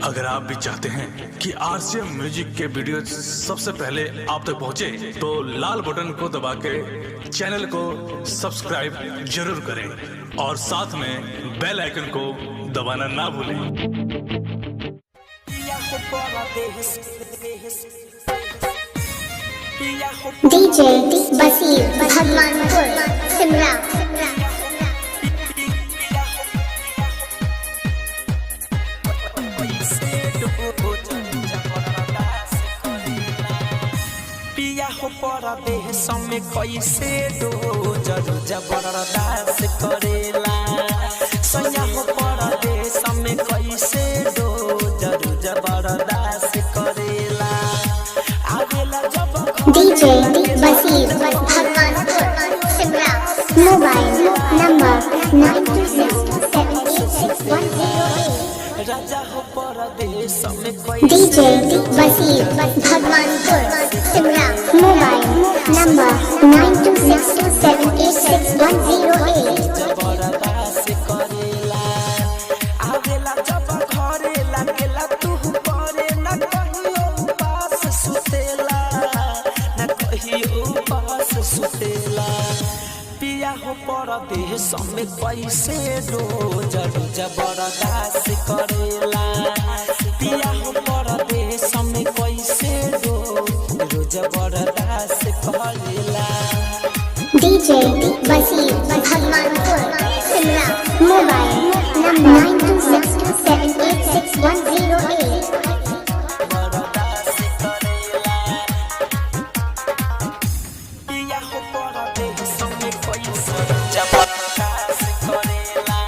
अगर आप भी चाहते हैं कि आरसीएम म्यूजिक के वीडियो सबसे पहले आप तक पहुंचे, तो लाल बटन को दबा के चैनल को सब्सक्राइब जरूर करें और साथ में बेल आइकन को दबाना ना भूलें। DJ बसीर भगवानपुर सिमरा। पिया हो परदेश में कैसे दो जबरदस्त करेला। सैया हो परदेश में कैसे दो जबरदस्त करेला। आवेला जब DJ Basir Bhagwanpur Simra. Mobile number 9267866108। राजा हो परदेश में DJ Basir Bhagwanpur Simra. Mobile number 9267866108। जबरदस्त करेला। आवेला जब घरे लागेला तू करे न कहियो पास सुतेला, न कहियो पास सुतेला। पिया हो परदेश में कैसे रोज जबरदस्त करेला। पिया हो परदेश में कैसे रोज जबरदस्त करेला। DJ Basir Bhagwanpur Simra. Mobile number 9267866108। जबरदस्त करेला। पिया हो परदेश में कैसे जबरदस्त करेला।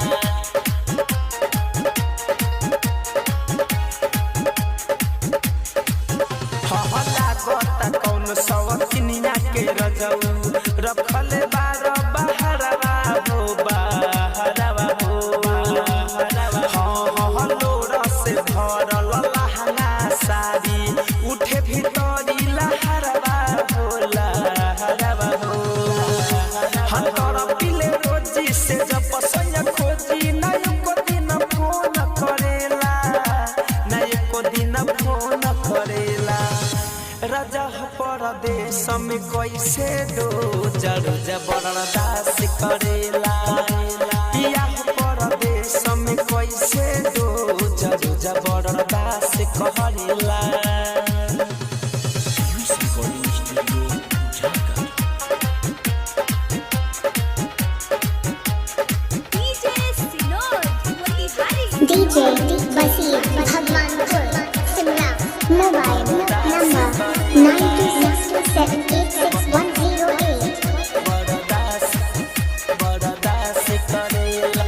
लागता कौन सवकिनिया के रजऊ रखल बार बहरवा हो बहरवा हो बहरवा। हाँ लोरा से भरल लहंगा साड़ी उठे भीतरी लहरवा हो लहरवा हो। हाँ तोरा पिले रोजी से जब पसंद खोजी न एको दिन फोन करेला, न एको दिन फोन करेला। राजा परदेश में कैसे दो जबरदस्त करेला। पिया परदेश में कैसे दो जबरदस्त करेला। DJ Basir Bhagwanpur Simra. Mobile number 9267866108। बरदास करेला।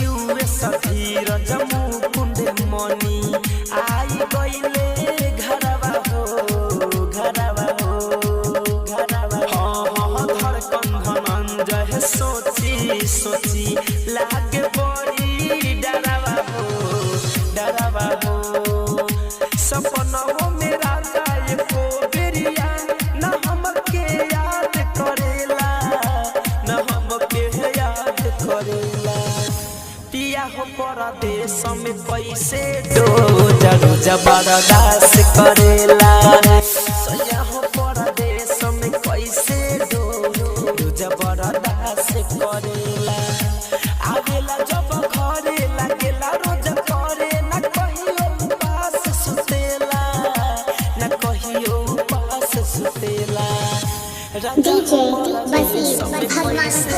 यूएस धीर जमू कुंड मनी आई गईले घरवा हो घरवा हो घरवा। हाँ धड़कन धनंजय सोची सोची लागे बड़ी डरवा हो डरवा हो। सपनों में राजा एको बेरिया न हमके याद करेला, न हमके याद करेला। पिया हो परदेश में कैसे दो जबरदस्त करेला। सैया हो परदेश में कैसे दो जबरदस्त करेला। आवेला जब घरे लागेला रोज करे न कहियो पास सुतेला, न कहियो पास सुतेला। DJ बसीर भगवानपुर